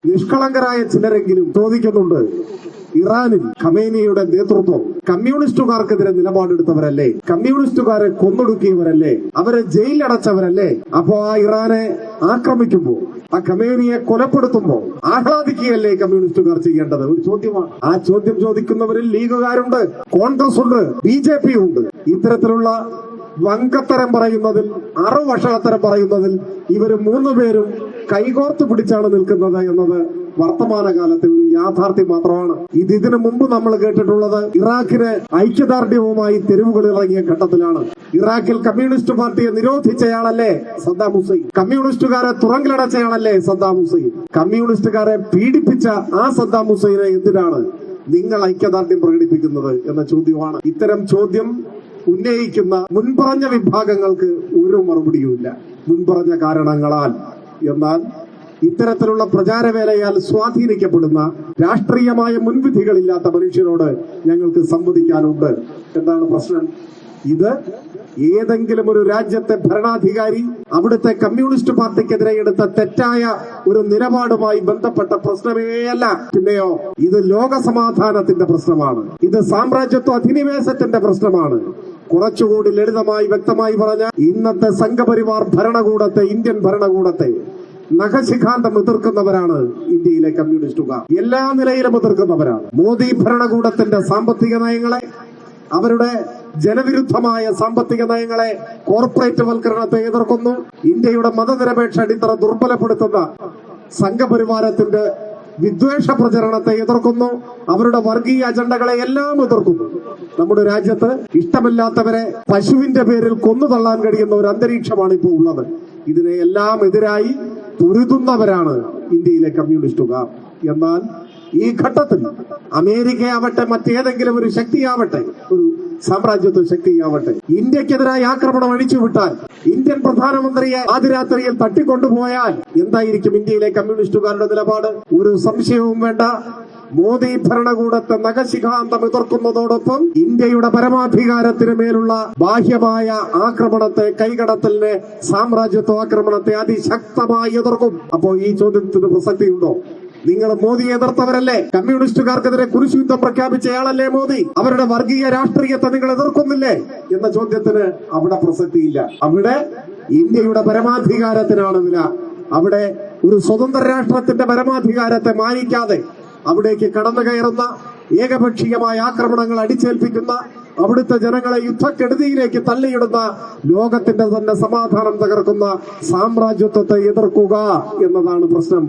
നിഷ്കളങ്കരായ ചിലരെങ്കിലും ചോദിക്കുന്നുണ്ട്, ഇറാനിൽ ഖമേനിയുടെ നേതൃത്വം കമ്മ്യൂണിസ്റ്റുകാർക്കെതിരെ നിലപാടെടുത്തവരല്ലേ, കമ്മ്യൂണിസ്റ്റുകാരെ കൊന്നൊടുക്കിയവരല്ലേ, അവരെ ജയിലിലടച്ചവരല്ലേ? അപ്പോ ആ ഇറാനെ ആക്രമിക്കുമ്പോ, ആ ഖമേനിയെ കൊലപ്പെടുത്തുമ്പോ ആഹ്ലാദിക്കുകയല്ലേ കമ്മ്യൂണിസ്റ്റുകാർ ചെയ്യേണ്ടത്? ഒരു ചോദ്യമാണ്. ആ ചോദ്യം ചോദിക്കുന്നവരിൽ ലീഗുകാരുണ്ട്, കോൺഗ്രസ് ഉണ്ട്, BJP ഉണ്ട്. ഇത്തരത്തിലുള്ള വങ്കത്തരം പറയുന്നതിൽ, അറുവഷളത്തരം പറയുന്നതിൽ ഇവര് മൂന്നുപേരും കൈകോർത്ത് പിടിച്ചാണ് നിൽക്കുന്നത് എന്നത് വർത്തമാനകാലത്തെ ഒരു യാഥാർത്ഥ്യം മാത്രമാണ്. ഇതിനു മുമ്പ് നമ്മൾ കേട്ടിട്ടുള്ളത് ഇറാഖിന് ഐക്യദാർഢ്യവുമായി തെരുവുകളിൽ ഇറങ്ങിയ ഘട്ടത്തിലാണ്. ഇറാഖിൽ കമ്മ്യൂണിസ്റ്റ് പാർട്ടിയെ നിരോധിച്ചയാളല്ലേ സദ്ദാം ഹുസൈൻ? കമ്മ്യൂണിസ്റ്റുകാരെ തുറങ്കിലടച്ചയാളല്ലേ സദ്ദാം ഹുസൈൻ? കമ്മ്യൂണിസ്റ്റുകാരെ പീഡിപ്പിച്ച ആ സദ്ദാം ഹുസൈനെ എന്തിനാണ് നിങ്ങൾ ഐക്യദാർഢ്യം പ്രകടിപ്പിക്കുന്നത് എന്ന ചോദ്യമാണ്. ഇത്തരം ചോദ്യം ഉന്നയിക്കുന്ന മുൻപറഞ്ഞ വിഭാഗങ്ങൾക്ക് ഒരു മറുപടിയുമില്ല, മുൻപറഞ്ഞ കാരണങ്ങളാൽ. എന്നാൽ ഇത്തരത്തിലുള്ള പ്രചാരവേലയാൽ സ്വാധീനിക്കപ്പെടുന്ന രാഷ്ട്രീയമായ മുൻവിധികളില്ലാത്ത മനുഷ്യരോട് ഞങ്ങൾക്ക് സംവദിക്കാനുണ്ട്. എന്താണ് പ്രശ്നം? ഇത് ഏതെങ്കിലും ഒരു രാജ്യത്തെ ഭരണാധികാരി അവിടുത്തെ കമ്മ്യൂണിസ്റ്റ് പാർട്ടിക്കെതിരെ എടുത്ത തെറ്റായ ഒരു നിലപാടുമായി ബന്ധപ്പെട്ട പ്രശ്നമേയല്ല. പിന്നെയോ ഇത് ലോകസമാധാനത്തിന്റെ പ്രശ്നമാണ്, ഇത് സാമ്രാജ്യത്വ അധിനിവേശത്തിന്റെ പ്രശ്നമാണ്. കുറച്ചുകൂടി ലളിതമായി വ്യക്തമായി പറഞ്ഞ, ഇന്നത്തെ സംഘപരിവാർ ഭരണകൂടത്തെ, ഇന്ത്യൻ ഭരണകൂടത്തെ നഖശിഖാന്തം എതിർക്കുന്നവരാണ് ഇന്ത്യയിലെ കമ്മ്യൂണിസ്റ്റുകാർ. എല്ലാ നിലയിലും എതിർക്കുന്നവരാണ്. മോദി ഭരണകൂടത്തിന്റെ സാമ്പത്തിക നയങ്ങളെ, അവരുടെ ജനവിരുദ്ധമായ സാമ്പത്തിക നയങ്ങളെ, കോർപ്പറേറ്റ് വൽക്കരണത്തെ എതിർക്കുന്നു. ഇന്ത്യയുടെ മതനിരപേക്ഷ അടിത്തറ ദുർബലപ്പെടുത്തുന്ന സംഘപരിവാരത്തിന്റെ വിദ്വേഷ പ്രചരണത്തെ എതിർക്കുന്നു. അവരുടെ വർഗീയ അജണ്ടകളെ എല്ലാം എതിർക്കുന്നു. നമ്മുടെ രാജ്യത്ത് ഇഷ്ടമില്ലാത്തവരെ പശുവിന്റെ പേരിൽ കൊന്നുതള്ളാൻ കഴിയുന്ന ഒരു അന്തരീക്ഷമാണ് ഇപ്പോൾ ഉള്ളത്. ഇതിനെ എല്ലാം എതിരായി പൊരുതുന്നവരാണ് ഇന്ത്യയിലെ കമ്മ്യൂണിസ്റ്റുകാർ. എന്നാൽ ഈ ഘട്ടത്തിൽ അമേരിക്കയാവട്ടെ, മറ്റേതെങ്കിലും ഒരു ശക്തിയാവട്ടെ, ഒരു സാമ്രാജ്യത്വ ശക്തിയാവട്ടെ, ഇന്ത്യക്കെതിരായി ആക്രമണം അഴിച്ചുവിട്ടാൽ, ഇന്ത്യൻ പ്രധാനമന്ത്രിയെ ആദ്യരാത്രിയിൽ തട്ടിക്കൊണ്ടുപോയാൽ എന്തായിരിക്കും ഇന്ത്യയിലെ കമ്മ്യൂണിസ്റ്റുകാരുടെ നിലപാട്? ഒരു സംശയവും വേണ്ട. മോദി ഭരണകൂടത്തെ നഖശിഖാന്തം എതിർക്കുന്നതോടൊപ്പം ഇന്ത്യയുടെ പരമാധികാരത്തിന് മേലുള്ള ബാഹ്യമായ ആക്രമണത്തെ, കൈകടത്തലിനെ, സാമ്രാജ്യത്വ ആക്രമണത്തെ അതിശക്തമായി എതിർക്കും. അപ്പോ ഈ ചോദ്യത്തിന് പ്രസക്തിയുണ്ടോ? നിങ്ങൾ മോദിയെ എതിർത്തവരല്ലേ? കമ്മ്യൂണിസ്റ്റുകാർക്കെതിരെ കുരിശുയുദ്ധം പ്രഖ്യാപിച്ചയാളല്ലേ മോദി? അവരുടെ വർഗീയ രാഷ്ട്രീയത്തെ നിങ്ങൾ എതിർക്കുന്നില്ലേ എന്ന ചോദ്യത്തിന് അവിടെ പ്രസക്തിയില്ല. അവിടെ ഇന്ത്യയുടെ പരമാധികാരത്തിനാണ് വില. അവിടെ ഒരു സ്വതന്ത്ര രാഷ്ട്രത്തിന്റെ പരമാധികാരത്തെ മാനിക്കാതെ അവിടേക്ക് കടന്നു കയറുന്ന, ഏകപക്ഷീയമായ ആക്രമണങ്ങൾ അടിച്ചേൽപ്പിക്കുന്ന, അവിടുത്തെ ജനങ്ങളെ യുദ്ധക്കെടുതിയിലേക്ക് തള്ളിയിടുന്ന, ലോകത്തിന്റെ തന്നെ സമാധാനം തകർക്കുന്ന സാമ്രാജ്യത്വത്തെ എതിർക്കുക എന്നതാണ് പ്രശ്നം.